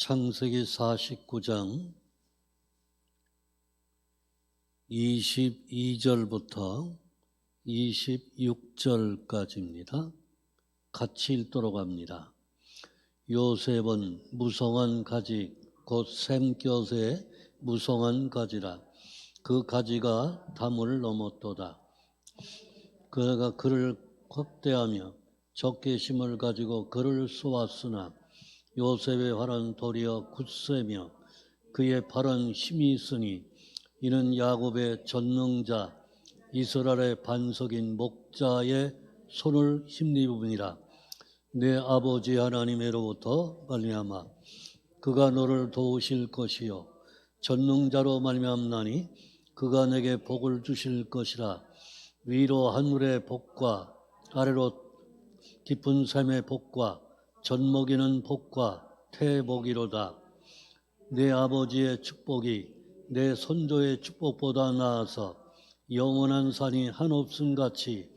창세기 49장 22절부터 26절까지입니다. 같이 읽도록 합니다. 요셉은 무성한 가지 곧 샘겨새 무성한 가지라. 그 가지가 담을 넘었도다. 그가 그를 확대하며 적개심을 가지고 그를 쏘았으나 요셉의 활은 도리어 굳세며 그의 팔은 힘이 있으니 이는 야곱의 전능자 이스라엘의 반석인 목자의 손을 힘입음이라. 내 아버지 하나님으로부터 말미암아 그가 너를 도우실 것이요 전능자로 말미암나니 그가 내게 복을 주실 것이라. 위로 하늘의 복과 아래로 깊은 샘의 복과 젖먹이는 복과 태복이로다. 내 아버지의 축복이 내 선조의 축복보다 나아서 영원한 산이 한없음 같이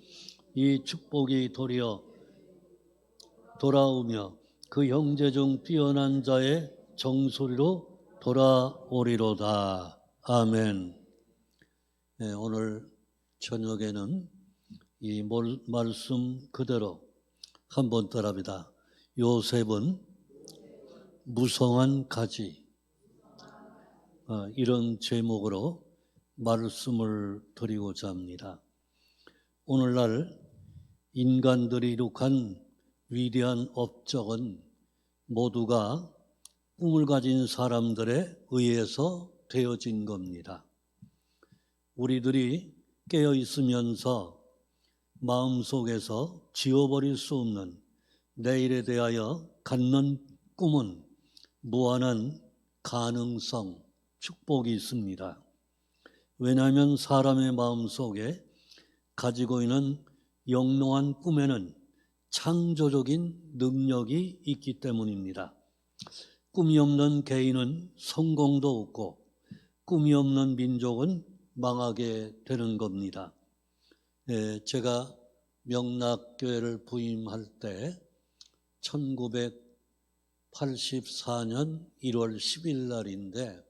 이 축복이 도리어 돌아오며 그 형제 중 뛰어난 자의 정소리로 돌아오리로다. 아멘. 네, 오늘 저녁에는 이 말씀 그대로 한번 따라합니다. 요셉은 무성한 가지, 이런 제목으로 말씀을 드리고자 합니다. 오늘날 인간들이 이룩한 위대한 업적은 모두가 꿈을 가진 사람들에 의해서 되어진 겁니다. 우리들이 깨어 있으면서 마음속에서 지워버릴 수 없는 내일에 대하여 갖는 꿈은 무한한 가능성, 축복이 있습니다. 왜냐하면 사람의 마음속에 가지고 있는 영롱한 꿈에는 창조적인 능력이 있기 때문입니다. 꿈이 없는 개인은 성공도 없고 꿈이 없는 민족은 망하게 되는 겁니다. 제가 명락교회를 부임할 때 1984년 1월 10일 날인데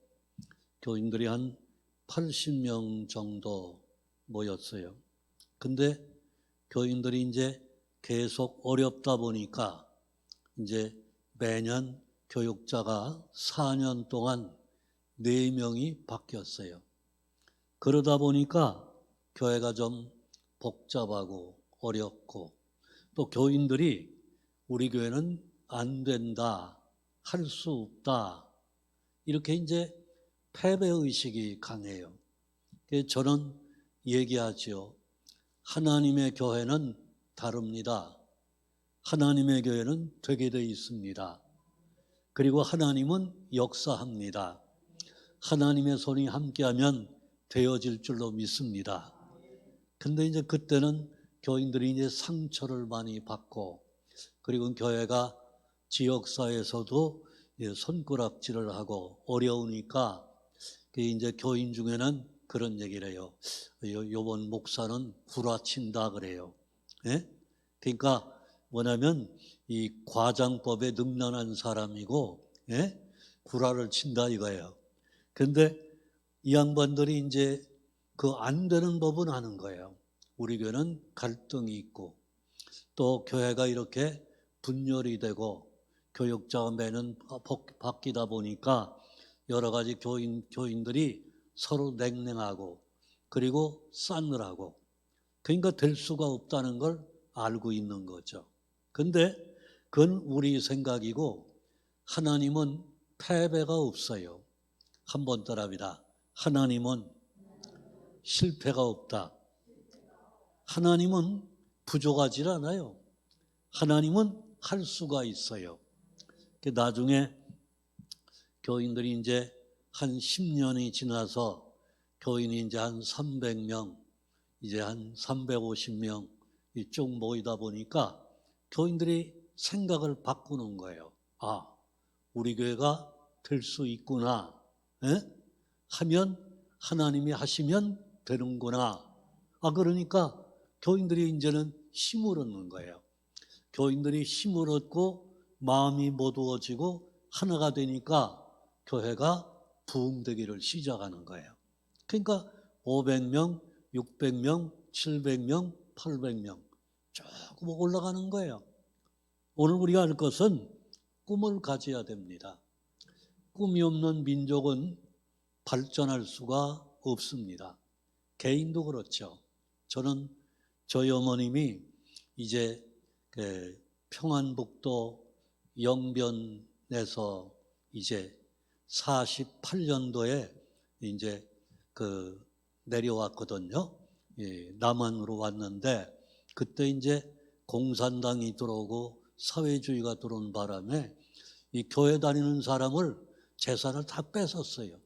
교인들이 한 80명 정도 모였어요. 근데 교인들이 이제 계속 어렵다 보니까 이제 매년 교육자가 4년 동안 4명이 바뀌었어요. 그러다 보니까 교회가 좀 복잡하고 어렵고 또 교인들이 우리 교회는 안 된다, 할 수 없다, 이렇게 이제 패배의식이 강해요. 저는 얘기하죠. 하나님의 교회는 다릅니다. 하나님의 교회는 되게 되어 있습니다. 그리고 하나님은 역사합니다. 하나님의 손이 함께하면 되어질 줄로 믿습니다. 근데 이제 그때는 교인들이 이제 상처를 많이 받고 그리고 교회가 지역사회에서도 손가락질을 하고 어려우니까 이제 교인 중에는 그런 얘기를 해요. 요번 목사는 구라친다 그래요. 예? 그러니까 뭐냐면 이 과장법에 능란한 사람이고, 예? 구라를 친다 이거예요. 근데 이 양반들이 이제 그 안 되는 법은 아는 거예요. 우리 교회는 갈등이 있고 또 교회가 이렇게 분열이 되고 교육자가 매년 바뀌다 보니까 여러 가지 교인들이 서로 냉랭하고 그리고 싸늘하고 그러니까 될 수가 없다는 걸 알고 있는 거죠. 근데 그건 우리 생각이고 하나님은 패배가 없어요. 한번 따라합니다. 하나님은 실패가 없다. 하나님은 부족하지 않아요. 하나님은 할 수가 있어요. 나중에 교인들이 이제 한 10년이 지나서 교인이 이제 한 300명, 이제 한 350명 쭉 모이다 보니까 교인들이 생각을 바꾸는 거예요. 아, 우리 교회가 될 수 있구나. 하면 하나님이 하시면 되는구나. 그러니까 교인들이 이제는 힘을 얻는 거예요. 교인들이 힘을 얻고 마음이 모두어지고 하나가 되니까 교회가 부흥되기를 시작하는 거예요. 그러니까 500명, 600명, 700명, 800명 조금 올라가는 거예요. 오늘 우리가 알 것은 꿈을 가져야 됩니다. 꿈이 없는 민족은 발전할 수가 없습니다. 개인도 그렇죠. 저는 저희 어머님이 이제 평안북도 영변에서 이제 48년도에 이제 내려왔거든요. 남한으로 왔는데 그때 이제 공산당이 들어오고 사회주의가 들어온 바람에 이 교회 다니는 사람을 재산을 다 뺏었어요.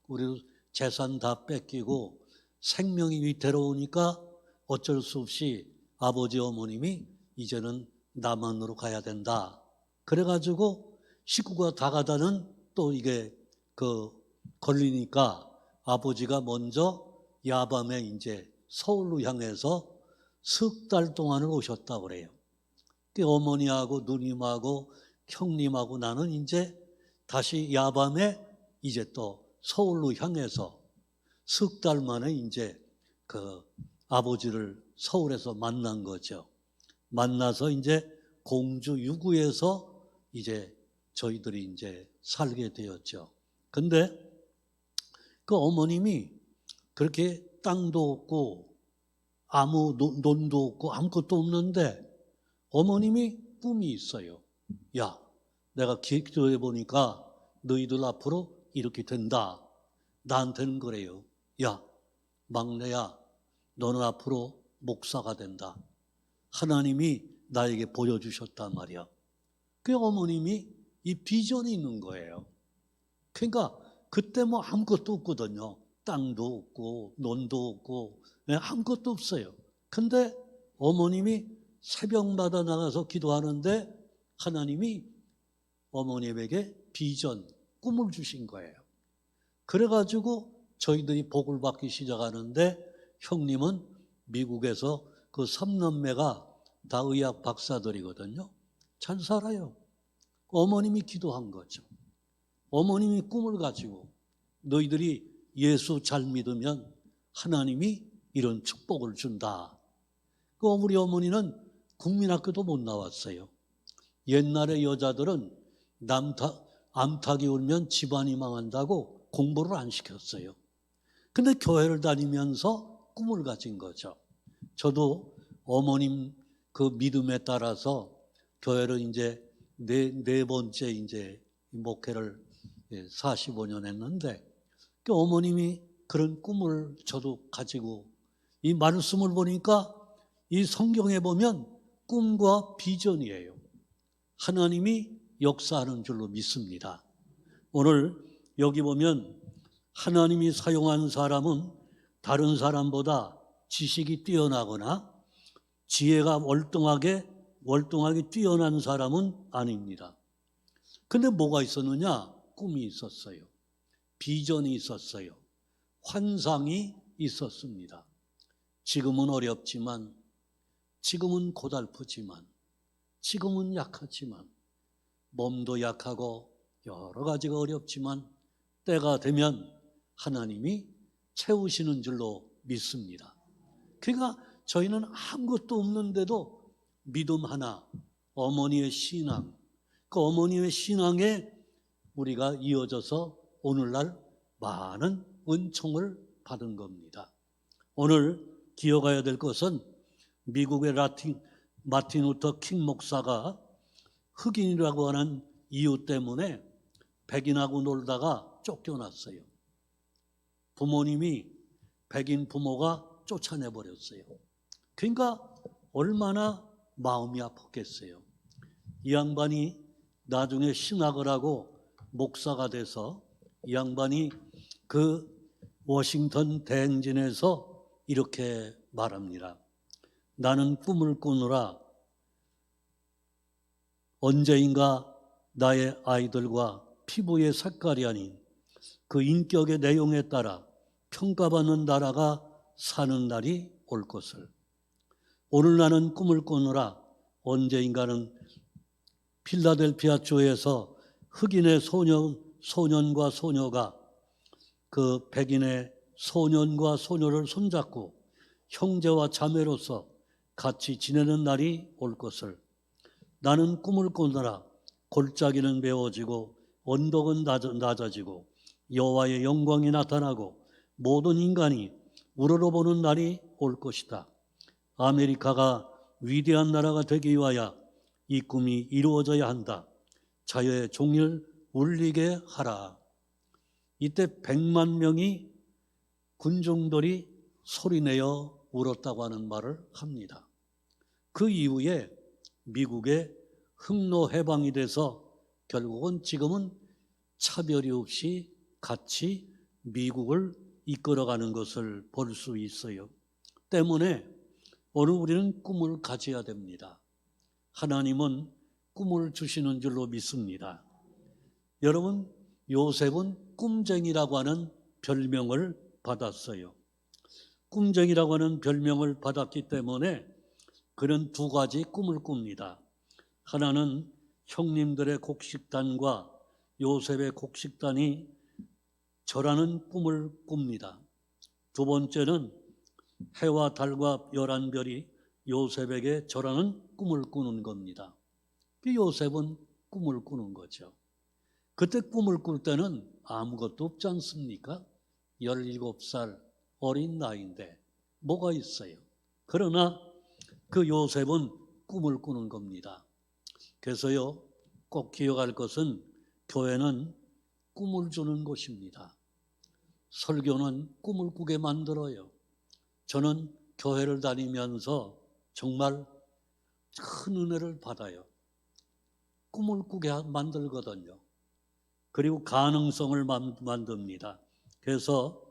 우리도 재산 다 뺏기고 생명이 위태로우니까 어쩔 수 없이 아버지 어머님이 이제는 남한으로 가야 된다. 그래가지고 식구가 다 가다는 또 이게 걸리니까 아버지가 먼저 야밤에 이제 서울로 향해서 석 달 동안을 오셨다고 그래요. 어머니하고 누님하고 형님하고 나는 이제 다시 야밤에 이제 또 서울로 향해서 석 달 만에 이제 아버지를 서울에서 만난 거죠. 만나서 이제 공주 유구에서 이제 저희들이 이제 살게 되었죠. 근데 그 어머님이 그렇게 땅도 없고 아무 논도 없고 아무것도 없는데 어머님이 꿈이 있어요. 야, 내가 기도해 보니까 너희들 앞으로 이렇게 된다. 나한테는 그래요. 야, 막내야, 너는 앞으로 목사가 된다. 하나님이 나에게 보여주셨단 말이야. 그 어머님이 이 비전이 있는 거예요. 그러니까 그때 뭐 아무것도 없거든요. 땅도 없고 논도 없고 아무것도 없어요. 근데 어머님이 새벽마다 나가서 기도하는데 하나님이 어머님에게 비전, 꿈을 주신 거예요. 그래가지고 저희들이 복을 받기 시작하는데 형님은 미국에서 그 3남매가 다 의학 박사들이거든요. 잘 살아요. 어머님이 기도한 거죠. 어머님이 꿈을 가지고 너희들이 예수 잘 믿으면 하나님이 이런 축복을 준다. 우리 어머니는 국민학교도 못 나왔어요. 옛날에 여자들은 암탉이 울면 집안이 망한다고 공부를 안 시켰어요. 근데 교회를 다니면서 꿈을 가진 거죠. 저도 어머님 그 믿음에 따라서 교회를 이제 네 번째 이제 목회를 45년 했는데 그 어머님이 그런 꿈을 저도 가지고 이 말씀을 보니까 이 성경에 보면 꿈과 비전이에요. 하나님이 역사하는 줄로 믿습니다. 오늘 여기 보면 하나님이 사용한 사람은 다른 사람보다 지식이 뛰어나거나 지혜가 월등하게 뛰어난 사람은 아닙니다. 근데 뭐가 있었느냐? 꿈이 있었어요. 비전이 있었어요. 환상이 있었습니다. 지금은 어렵지만, 지금은 고달프지만, 지금은 약하지만, 몸도 약하고 여러 가지가 어렵지만 때가 되면 하나님이 채우시는 줄로 믿습니다. 그러니까 저희는 아무것도 없는데도 믿음 하나, 어머니의 신앙, 그 어머니의 신앙에 우리가 이어져서 오늘날 많은 은총을 받은 겁니다. 오늘 기억해야 될 것은 미국의 마틴 루터 킹 목사가 흑인이라고 하는 이유 때문에 백인하고 놀다가 쫓겨났어요. 부모님이 백인 부모가 쫓아내버렸어요. 그러니까 얼마나 마음이 아팠겠어요. 이 양반이 나중에 신학을 하고 목사가 돼서 이 양반이 그 워싱턴 대행진에서 이렇게 말합니다. 나는 꿈을 꾸느라 언제인가 나의 아이들과 피부의 색깔이 아닌 그 인격의 내용에 따라 평가받는 나라가 사는 날이 올 것을. 오늘 나는 꿈을 꾸느라 언제인가는 필라델피아 주에서 흑인의 소년과 소녀가 그 백인의 소년과 소녀를 손잡고 형제와 자매로서 같이 지내는 날이 올 것을, 나는 꿈을 꾸느라 골짜기는 메워지고 언덕은 낮아지고 여호와의 영광이 나타나고 모든 인간이 우러러보는 날이 올 것이다. 아메리카가 위대한 나라가 되기 위하여 이 꿈이 이루어져야 한다. 자유의 종일 울리게 하라. 이때 100만 명이 군중들이 소리내어 울었다고 하는 말을 합니다. 그 이후에 미국의 흑로 해방이 돼서 결국은 지금은 차별이 없이 같이 미국을 이끌어가는 것을 볼 수 있어요. 때문에 오늘 우리는 꿈을 가져야 됩니다. 하나님은 꿈을 주시는 줄로 믿습니다. 여러분, 요셉은 꿈쟁이라고 하는 별명을 받았어요. 꿈쟁이라고 하는 별명을 받았기 때문에 그는 두 가지 꿈을 꿉니다. 하나는 형님들의 곡식단과 요셉의 곡식단이 절하는 꿈을 꿉니다. 두 번째는 해와 달과 11별이 요셉에게 절하는 꿈을 꾸는 겁니다. 요셉은 꿈을 꾸는 거죠. 그때 꿈을 꿀 때는 아무것도 없지 않습니까? 17살 어린 나이인데 뭐가 있어요? 그러나 그 요셉은 꿈을 꾸는 겁니다. 그래서요, 꼭 기억할 것은 교회는 꿈을 주는 곳입니다. 설교는 꿈을 꾸게 만들어요. 저는 교회를 다니면서 정말 큰 은혜를 받아요. 꿈을 꾸게 만들거든요. 그리고 가능성을 만듭니다. 그래서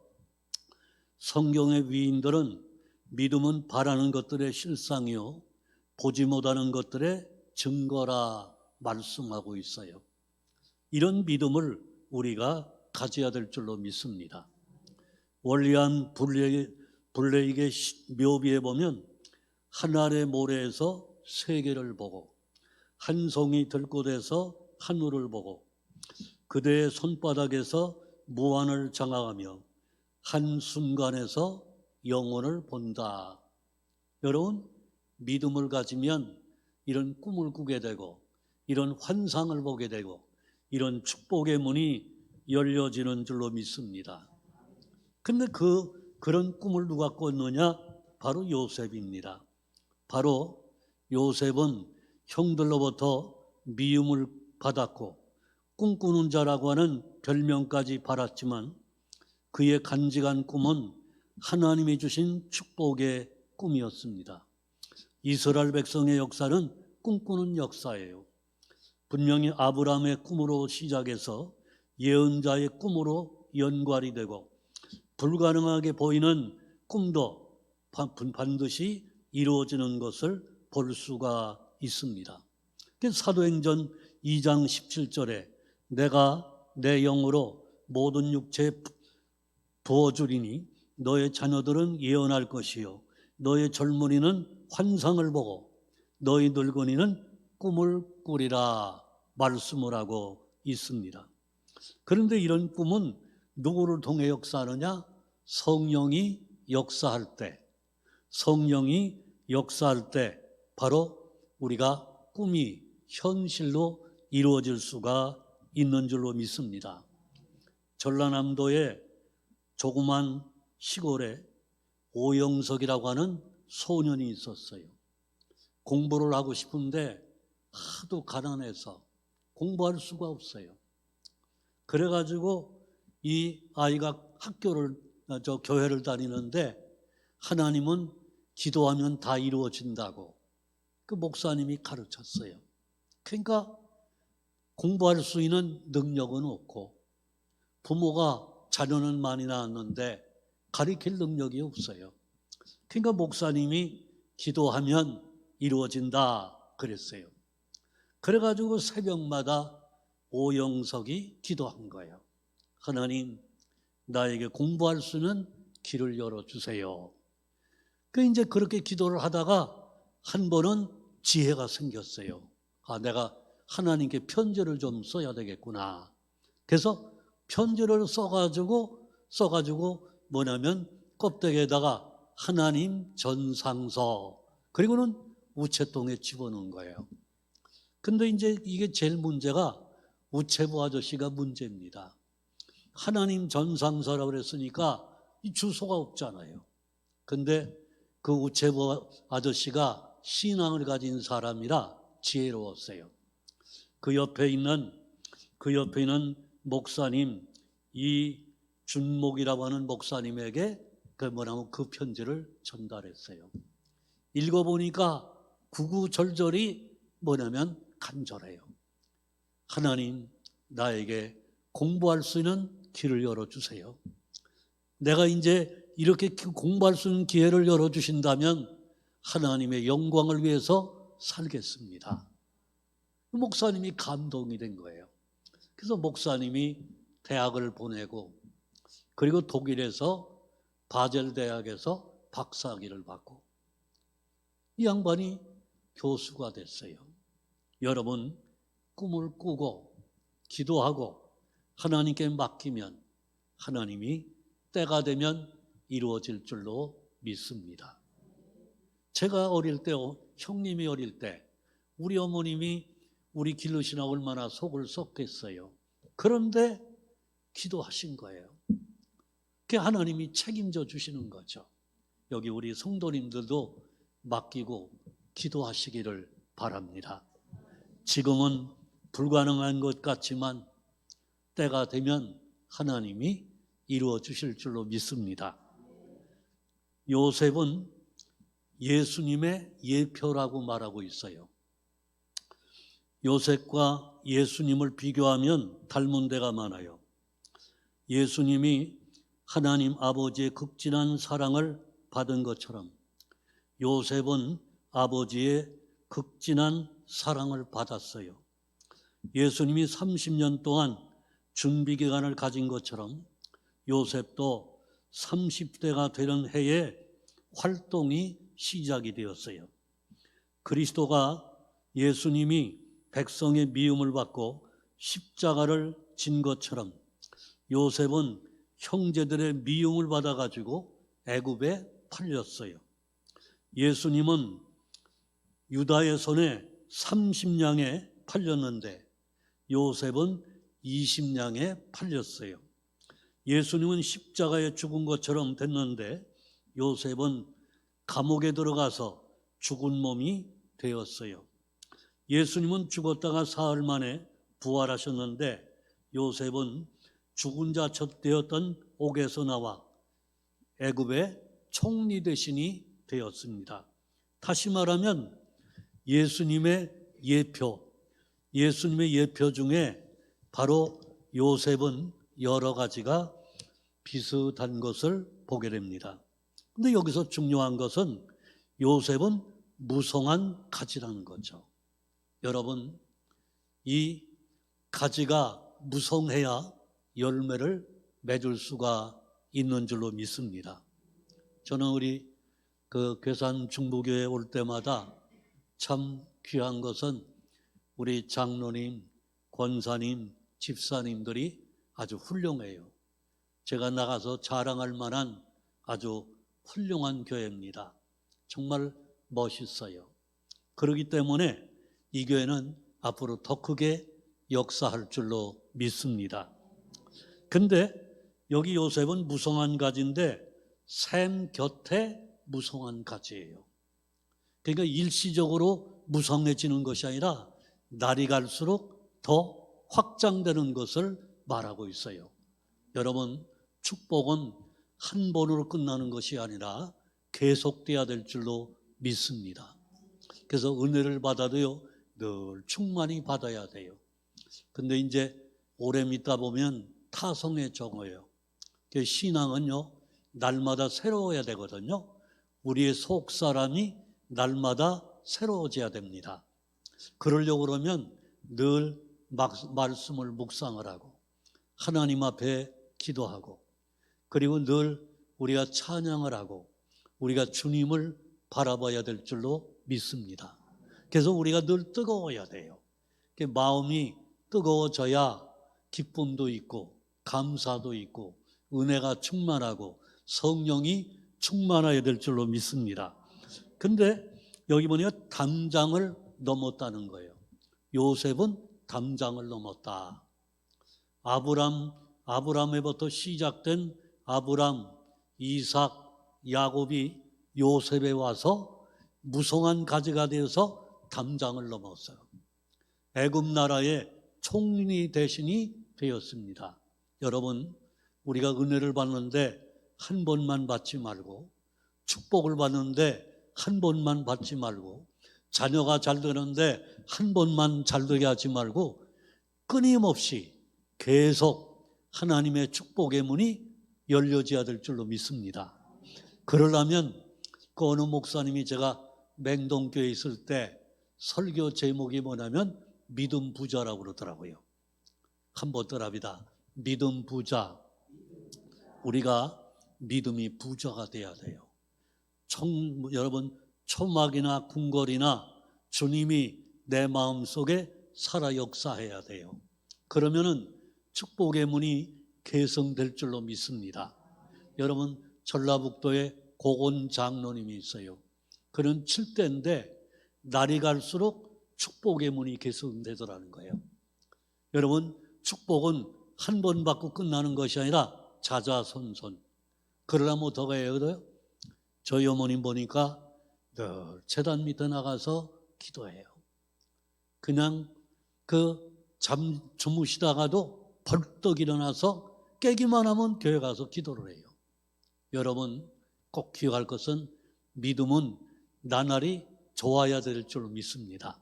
성경의 위인들은 믿음은 바라는 것들의 실상이요 보지 못하는 것들의 증거라 말씀하고 있어요. 이런 믿음을 우리가 가져야 될 줄로 믿습니다. 월리안 블레이크의 묘비에 보면 하늘의 모래에서 세계를 보고 한 송이 들꽃에서 하늘을 보고 그대의 손바닥에서 무한을 장악하며 한순간에서 영혼을 본다. 여러분, 믿음을 가지면 이런 꿈을 꾸게 되고 이런 환상을 보게 되고 이런 축복의 문이 열려지는 줄로 믿습니다. 근데 그런 꿈을 누가 꿨느냐? 바로 요셉입니다. 바로 요셉은 형들로부터 미움을 받았고 꿈꾸는 자라고 하는 별명까지 받았지만 그의 간직한 꿈은 하나님이 주신 축복의 꿈이었습니다. 이스라엘 백성의 역사는 꿈꾸는 역사예요. 분명히 아브라함의 꿈으로 시작해서 예언자의 꿈으로 연관이 되고 불가능하게 보이는 꿈도 반드시 이루어지는 것을 볼 수가 있습니다. 사도행전 2장 17절에 내가 내 영으로 모든 육체에 부어주리니 너의 자녀들은 예언할 것이요 너의 젊은이는 환상을 보고 너희 늙은이는 꿈을 꾸리라 말씀을 하고 있습니다. 그런데 이런 꿈은 누구를 통해 역사하느냐? 성령이 역사할 때 바로 우리가 꿈이 현실로 이루어질 수가 있는 줄로 믿습니다. 전라남도의 조그만 시골에 오영석이라고 하는 소년이 있었어요. 공부를 하고 싶은데 하도 가난해서 공부할 수가 없어요. 그래가지고 이 아이가 교회를 다니는데 하나님은 기도하면 다 이루어진다고 그 목사님이 가르쳤어요. 그러니까 공부할 수 있는 능력은 없고 부모가 자녀는 많이 낳았는데 가르칠 능력이 없어요. 그러니까 목사님이 기도하면 이루어진다 그랬어요. 그래가지고 새벽마다 오영석이 기도한 거예요. 하나님, 나에게 공부할 수 있는 길을 열어주세요. 이제 그렇게 기도를 하다가 한 번은 지혜가 생겼어요. 내가 하나님께 편지를 좀 써야 되겠구나. 그래서 편지를 써가지고 뭐냐면 껍데기에다가 하나님 전상서, 그리고는 우체통에 집어넣은 거예요. 근데 이제 이게 제일 문제가 우체부 아저씨가 문제입니다. 하나님 전상서라고 그랬으니까 이 주소가 없잖아요. 근데 그 우체부 아저씨가 신앙을 가진 사람이라 지혜로웠어요. 그 옆에 있는 목사님, 이준목이라고 하는 목사님에게 그 편지를 전달했어요. 읽어보니까 구구절절이 뭐냐면 간절해요. 하나님, 나에게 공부할 수 있는 길을 열어주세요. 내가 이제 이렇게 공부할 수 있는 기회를 열어주신다면 하나님의 영광을 위해서 살겠습니다. 목사님이 감동이 된 거예요. 그래서 목사님이 대학을 보내고, 그리고 독일에서 바젤 대학에서 박사학위를 받고, 이 양반이 교수가 됐어요. 여러분, 꿈을 꾸고 기도하고 하나님께 맡기면 하나님이 때가 되면 이루어질 줄로 믿습니다. 제가 어릴 때, 형님이 어릴 때 우리 어머님이 우리 기르시나 얼마나 속을 썩겠어요. 그런데 기도하신 거예요. 그게 하나님이 책임져 주시는 거죠. 여기 우리 성도님들도 맡기고 기도하시기를 바랍니다. 지금은 불가능한 것 같지만 때가 되면 하나님이 이루어 주실 줄로 믿습니다. 요셉은 예수님의 예표라고 말하고 있어요. 요셉과 예수님을 비교하면 닮은 데가 많아요. 예수님이 하나님 아버지의 극진한 사랑을 받은 것처럼 요셉은 아버지의 극진한 사랑을 받았어요. 예수님이 30년 동안 준비 기간을 가진 것처럼 요셉도 30대가 되는 해에 활동이 시작이 되었어요. 그리스도가 예수님이 백성의 미움을 받고 십자가를 진 것처럼 요셉은 형제들의 미움을 받아가지고 애굽에 팔렸어요. 예수님은 유다의 손에 30냥에 팔렸는데 요셉은 20냥에 팔렸어요. 예수님은 십자가에 죽은 것처럼 됐는데 요셉은 감옥에 들어가서 죽은 몸이 되었어요. 예수님은 죽었다가 사흘 만에 부활하셨는데 요셉은 죽은 자 되었던 옥에서 나와 애굽의 총리 대신이 되었습니다. 다시 말하면 예수님의 예표 중에 바로 요셉은 여러 가지가 비슷한 것을 보게 됩니다. 그런데 여기서 중요한 것은 요셉은 무성한 가지라는 거죠. 여러분, 이 가지가 무성해야 열매를 맺을 수가 있는 줄로 믿습니다. 저는 우리 괴산 중부교회 올 때마다 참 귀한 것은 우리 장로님, 권사님, 집사님들이 아주 훌륭해요. 제가 나가서 자랑할 만한 아주 훌륭한 교회입니다. 정말 멋있어요. 그렇기 때문에 이 교회는 앞으로 더 크게 역사할 줄로 믿습니다. 근데 여기 요셉은 무성한 가지인데 샘 곁에 무성한 가지예요. 그러니까 일시적으로 무성해지는 것이 아니라 날이 갈수록 더 확장되는 것을 말하고 있어요. 여러분, 축복은 한 번으로 끝나는 것이 아니라 계속돼야 될 줄로 믿습니다. 그래서 은혜를 받아도요, 늘 충만히 받아야 돼요. 근데 이제 오래 믿다 보면 타성에 적어요. 신앙은요, 날마다 새로워야 되거든요. 우리의 속 사람이 날마다 새로워져야 됩니다. 그러려고 그러면 늘 말씀을 묵상을 하고 하나님 앞에 기도하고 그리고 늘 우리가 찬양을 하고 우리가 주님을 바라봐야 될 줄로 믿습니다. 그래서 우리가 늘 뜨거워야 돼요. 마음이 뜨거워져야 기쁨도 있고 감사도 있고 은혜가 충만하고 성령이 충만해야 될 줄로 믿습니다. 근데 여기 보니까 담장을 넘었다는 거예요. 요셉은 담장을 넘었다. 아브람에부터 시작된 아브람, 이삭, 야곱이 요셉에 와서 무성한 가지가 되어서 담장을 넘었어요. 애굽 나라의 총리 대신이 되었습니다. 여러분, 우리가 은혜를 받는데 한 번만 받지 말고, 축복을 받는데 한 번만 받지 말고, 자녀가 잘 되는데 한 번만 잘 되게 하지 말고 끊임없이 계속 하나님의 축복의 문이 열려져야 될 줄로 믿습니다. 그러려면 그 어느 목사님이 제가 맹동교에 있을 때 설교 제목이 뭐냐면 믿음 부자라고 그러더라고요. 한번 더랍니다. 믿음 부자. 우리가 믿음이 부자가 돼야 돼요. 여러분, 초막이나 궁궐이나 주님이 내 마음속에 살아 역사해야 돼요. 그러면은 축복의 문이 개성될 줄로 믿습니다. 여러분, 전라북도에 고건 장로님이 있어요. 그는 7대인데 날이 갈수록 축복의 문이 개성되더라는 거예요. 여러분, 축복은 한 번 받고 끝나는 것이 아니라 자자손손. 그러려면 더 해야 돼요. 저희 어머님 보니까 늘 제단 밑에 나가서 기도해요. 그냥 주무시다가도 벌떡 일어나서 깨기만 하면 교회 가서 기도를 해요. 여러분, 꼭 기억할 것은 믿음은 나날이 좋아야 될 줄 믿습니다.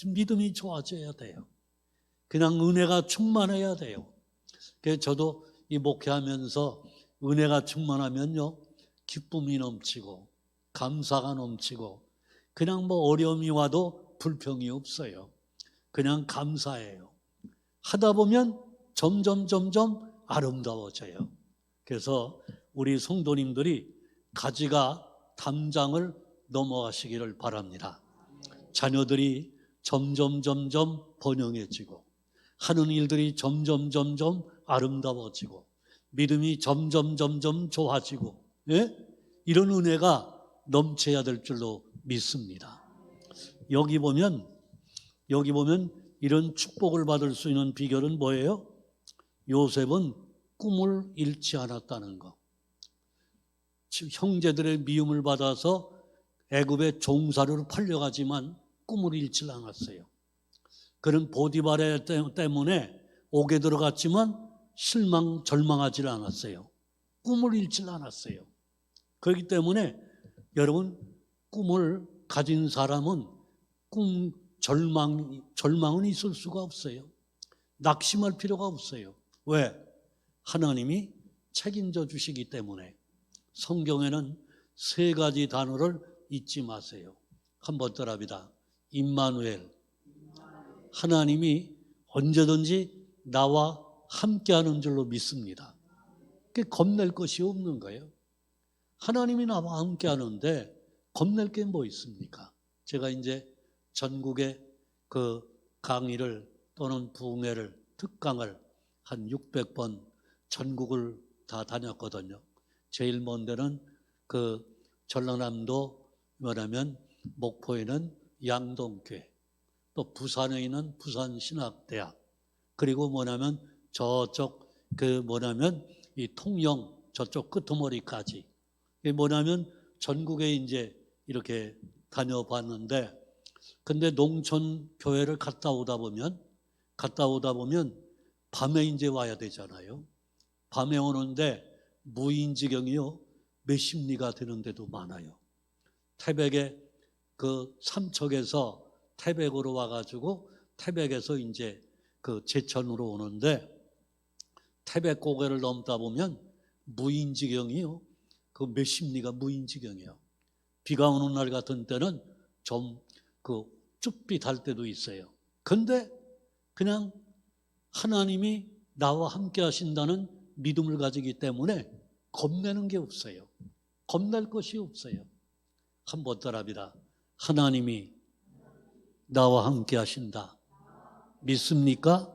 믿음이 좋아져야 돼요. 그냥 은혜가 충만해야 돼요. 그래서 저도 이 목회하면서 은혜가 충만하면요, 기쁨이 넘치고 감사가 넘치고 그냥 어려움이 와도 불평이 없어요. 그냥 감사해요. 하다 보면 점점 아름다워져요. 그래서 우리 성도님들이 가지가 담장을 넘어가시기를 바랍니다. 자녀들이 점점 번영해지고 하는 일들이 점점 아름다워지고 믿음이 점점 좋아지고, 예? 이런 은혜가 넘쳐야 될 줄로 믿습니다. 여기 보면 이런 축복을 받을 수 있는 비결은 뭐예요? 요셉은 꿈을 잃지 않았다는 거. 형제들의 미움을 받아서 애굽의 종사료로 팔려가지만 꿈을 잃지 않았어요. 그는 보디발의 때문에 옥에 들어갔지만 절망하지 않았어요. 꿈을 잃지 않았어요. 그렇기 때문에 여러분, 꿈을 가진 사람은 절망은 있을 수가 없어요. 낙심할 필요가 없어요. 왜? 하나님이 책임져 주시기 때문에. 성경에는 3가지 단어를 잊지 마세요. 한번 더랍니다. 임마누엘. 하나님이 언제든지 나와 함께하는 줄로 믿습니다. 그게 겁낼 것이 없는 거예요. 하나님이 나와 함께하는데 겁낼 게 뭐 있습니까? 제가 이제 전국에 그 강의를 또는 부흥회를 특강을 한 600번 전국을 다 다녔거든요. 제일 먼 데는 그 전라남도 뭐냐면 목포에는 양동교회, 또 부산에 있는 부산신학대학, 그리고 뭐냐면 저쪽 이 통영 저쪽 끄트머리까지, 뭐냐면 전국에 이제 이렇게 다녀봤는데, 근데 농촌 교회를 갔다 오다 보면 밤에 이제 와야 되잖아요. 밤에 오는데 무인지경이요 몇십 리가 되는 데도 많아요. 태백에 그 삼척에서 태백으로 와가지고 태백에서 이제 그 제천으로 오는데 태백 고개를 넘다 보면 무인지경이요 그 몇십 리가 무인지경이에요. 비가 오는 날 같은 때는 좀 그 쭈삣할 때도 있어요. 근데 그냥 하나님이 나와 함께 하신다는 믿음을 가지기 때문에 겁내는 게 없어요. 겁낼 것이 없어요. 한번 더랍니다. 하나님이 나와 함께 하신다. 믿습니까?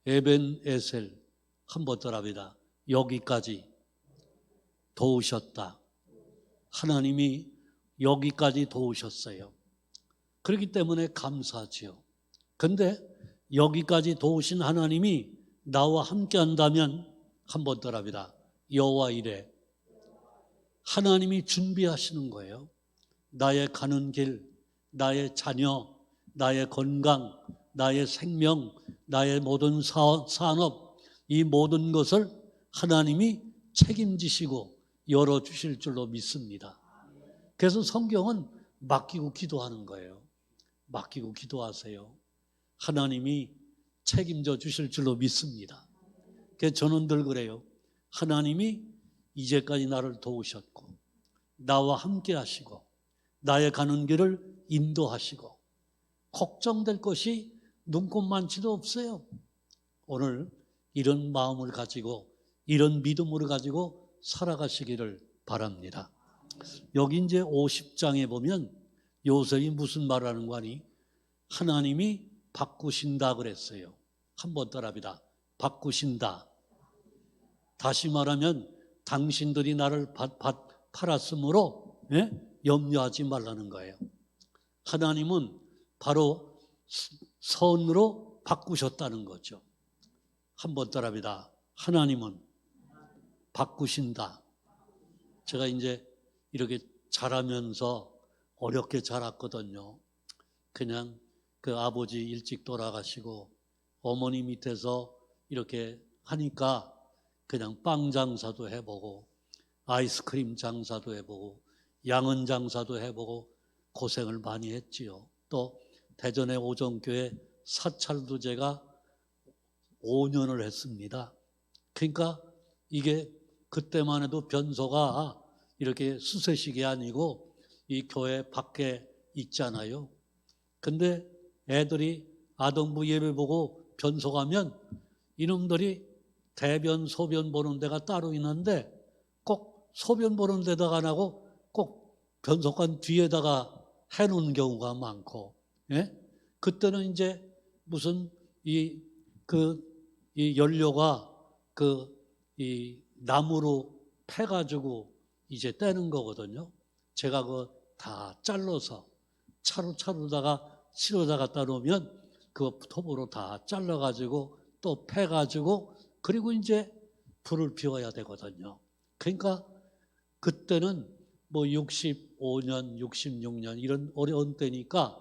에벤에셀 한번 더 합니다. 여기까지 도우셨다. 하나님이 여기까지 도우셨어요. 그렇기 때문에 감사하지요. 근데 여기까지 도우신 하나님이 나와 함께 한다면 한번 더 합니다. 여호와 이레. 하나님이 준비하시는 거예요. 나의 가는 길, 나의 자녀, 나의 건강, 나의 생명, 나의 모든 산업, 이 모든 것을 하나님이 책임지시고 열어주실 줄로 믿습니다. 그래서 성경은 맡기고 기도하는 거예요. 맡기고 기도하세요. 하나님이 책임져 주실 줄로 믿습니다. 그래서 저는 늘 그래요. 하나님이 이제까지 나를 도우셨고 나와 함께 하시고 나의 가는 길을 인도하시고 걱정될 것이 눈꼽만치도 없어요. 오늘 이런 마음을 가지고 이런 믿음을 가지고 살아가시기를 바랍니다. 여기 이제 50장에 보면 요셉이 무슨 말을 하는 거 아니? 하나님이 바꾸신다 그랬어요. 한번 따라합니다. 바꾸신다. 다시 말하면 당신들이 나를 팔았으므로 염려하지 말라는 거예요. 하나님은 바로 선으로 바꾸셨다는 거죠. 한번 따라합니다. 하나님은 바꾸신다. 제가 이제 이렇게 자라면서 어렵게 자랐거든요. 그냥 그 아버지 일찍 돌아가시고 어머니 밑에서 이렇게 하니까 그냥 빵 장사도 해보고 아이스크림 장사도 해보고 양은 장사도 해보고 고생을 많이 했지요. 또 대전의 오정교회 사찰도 제가 5년을 했습니다. 그러니까 이게 그때만 해도 변소가 이렇게 수세식이 아니고 이 교회 밖에 있잖아요. 근데 애들이 아동부 예배 보고 변소 가면 이놈들이 대변 소변 보는 데가 따로 있는데 꼭 소변 보는 데다가 안 하고 꼭 변소관 뒤에다가 해놓은 경우가 많고, 예? 그때는 이제 무슨 이 연료가 이 나무로 패가지고 이제 떼는 거거든요. 제가 그거 다 잘라서 차로다가 실어다 갖다 놓으면 그거 톱으로 다 잘라가지고 또 패가지고 그리고 이제 불을 피워야 되거든요. 그러니까 그때는 뭐 65년, 66년 이런 어려운 때니까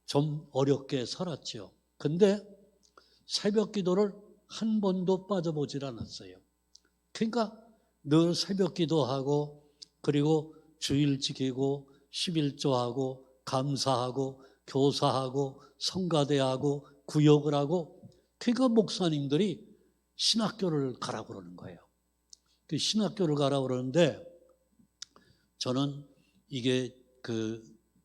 좀 어렵게 살았죠. 근데 새벽 기도를 한 번도 빠져보질 않았어요. 그러니까 늘 새벽 기도하고 그리고 주일 지키고 11조하고 감사하고 교사하고 성가대하고 구역을 하고 그러니까 목사님들이 신학교를 가라고 그러는 거예요. 그 신학교를 가라고 그러는데 저는 이게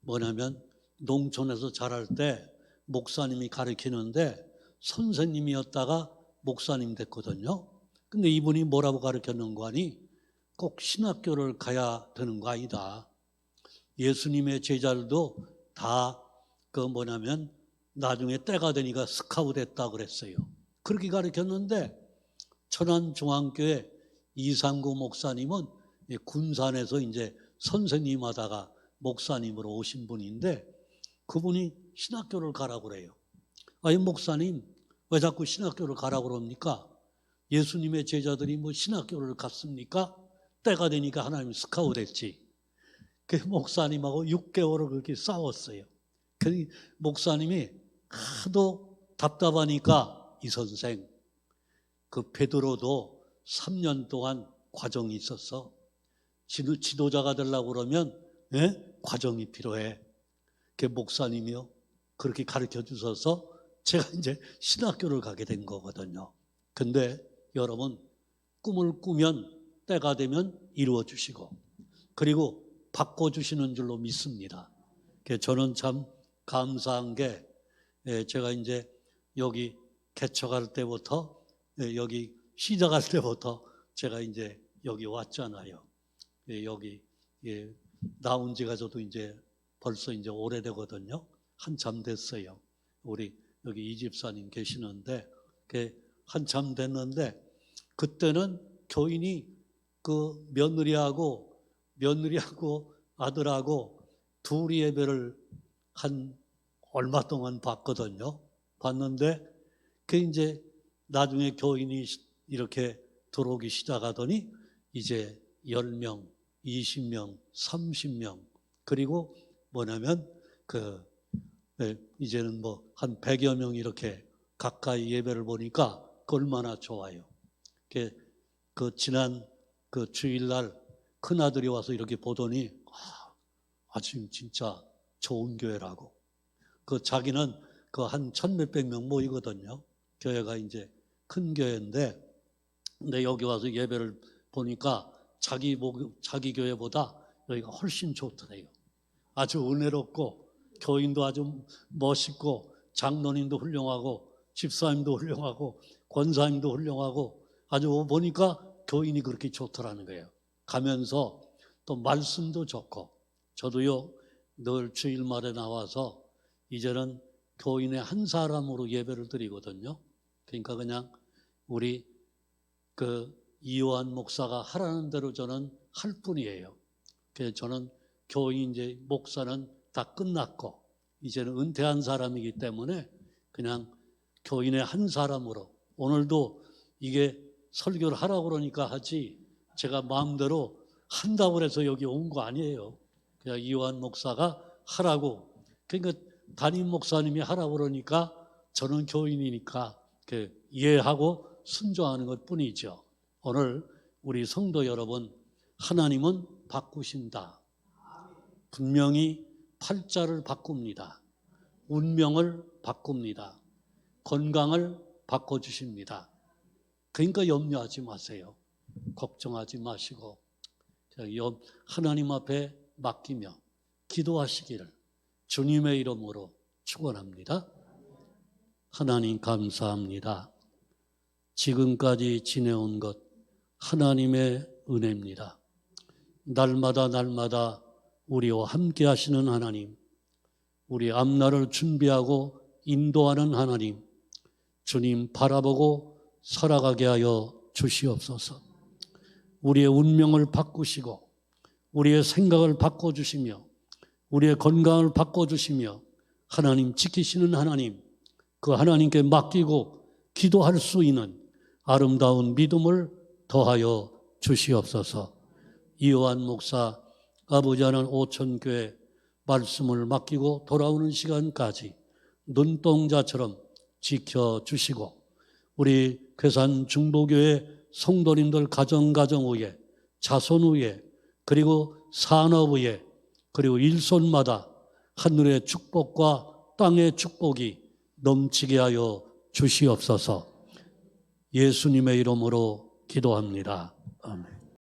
뭐냐면 농촌에서 자랄 때 목사님이 가르치는데 선생님이었다가 목사님 됐거든요. 근데 이분이 뭐라고 가르쳤는 거 아니? 꼭 신학교를 가야 되는 거 아니다. 예수님의 제자들도 다 나중에 때가 되니까 스카우트 됐다 그랬어요. 그렇게 가르쳤는데 천안중앙교회 이상구 목사님은 군산에서 이제 선생님 하다가 목사님으로 오신 분인데 그분이 신학교를 가라고 그래요. 아니 목사님 왜 자꾸 신학교를 가라고 그럽니까? 예수님의 제자들이 뭐 신학교를 갔습니까? 때가 되니까 하나님이 스카우트 했지. 그 목사님하고 6개월을 그렇게 싸웠어요. 그 목사님이 하도 답답하니까 이 선생 그 베드로도 3년 동안 과정이 있었어. 지도자가 되려고 그러면 과정이 필요해. 그 목사님이요 그렇게 가르쳐 주셔서 제가 이제 신학교를 가게 된 거거든요. 근데 여러분 꿈을 꾸면 때가 되면 이루어 주시고 그리고 바꿔주시는 줄로 믿습니다. 저는 참 감사한 게 제가 이제 여기 개척할 때부터 여기 시작할 때부터 제가 이제 여기 왔잖아요. 여기 나온 지가 저도 이제 벌써 이제 오래되거든요. 한참 됐어요. 우리 여기 이 집사님 계시는데 그게 한참 됐는데 그때는 교인이 그 며느리하고 아들하고 둘이 예배를 한 얼마 동안 봤거든요. 봤는데 그 이제 나중에 교인이 이렇게 들어오기 시작하더니 이제 10명, 20명, 30명 그리고 뭐냐면 이제는 뭐 한 100여 명 이렇게 가까이 예배를 보니까 그 얼마나 좋아요. 그 지난 그 주일날 큰아들이 와서 이렇게 보더니 지금 진짜 좋은 교회라고. 그 자기는 그 한 1,000몇백 명 모이거든요. 교회가 이제 큰 교회인데 근데 여기 와서 예배를 보니까 자기 교회보다 여기가 훨씬 좋더래요. 아주 은혜롭고 교인도 아주 멋있고 장로님도 훌륭하고 집사님도 훌륭하고 권사님도 훌륭하고 아주 보니까 교인이 그렇게 좋더라는 거예요. 가면서 또 말씀도 좋고 저도요 늘 주일말에 나와서 이제는 교인의 한 사람으로 예배를 드리거든요. 그러니까 그냥 우리 그 이요한 목사가 하라는 대로 저는 할 뿐이에요. 그래서 저는 교인 이제 목사는 다 끝났고 이제는 은퇴한 사람이기 때문에 그냥 교인의 한 사람으로 오늘도 이게 설교를 하라고 그러니까 하지 제가 마음대로 한다고 해서 여기 온 거 아니에요. 그냥 이요한 목사가 하라고 그러니까 담임 목사님이 하라고 그러니까 저는 교인이니까 이해하고 순종하는 것 뿐이죠. 오늘 우리 성도 여러분 하나님은 바꾸신다. 분명히 팔자를 바꿉니다. 운명을 바꿉니다. 건강을 바꿔주십니다. 그러니까 염려하지 마세요. 걱정하지 마시고 하나님 앞에 맡기며 기도하시기를 주님의 이름으로 축원합니다. 하나님 감사합니다. 지금까지 지내온 것 하나님의 은혜입니다. 날마다 우리와 함께 하시는 하나님, 우리 앞날을 준비하고 인도하는 하나님, 주님 바라보고 살아가게 하여 주시옵소서. 우리의 운명을 바꾸시고 우리의 생각을 바꿔주시며 우리의 건강을 바꿔주시며 하나님 지키시는 하나님, 그 하나님께 맡기고 기도할 수 있는 아름다운 믿음을 더하여 주시옵소서. 이요한 목사 아버지 하나님 오천교회 말씀을 맡기고 돌아오는 시간까지 눈동자처럼 지켜주시고 우리 괴산 중보교회 성도님들 가정 위에 자손 위에 그리고 산업 위에 그리고 일손마다 하늘의 축복과 땅의 축복이 넘치게 하여 주시옵소서. 예수님의 이름으로 기도합니다. 아멘.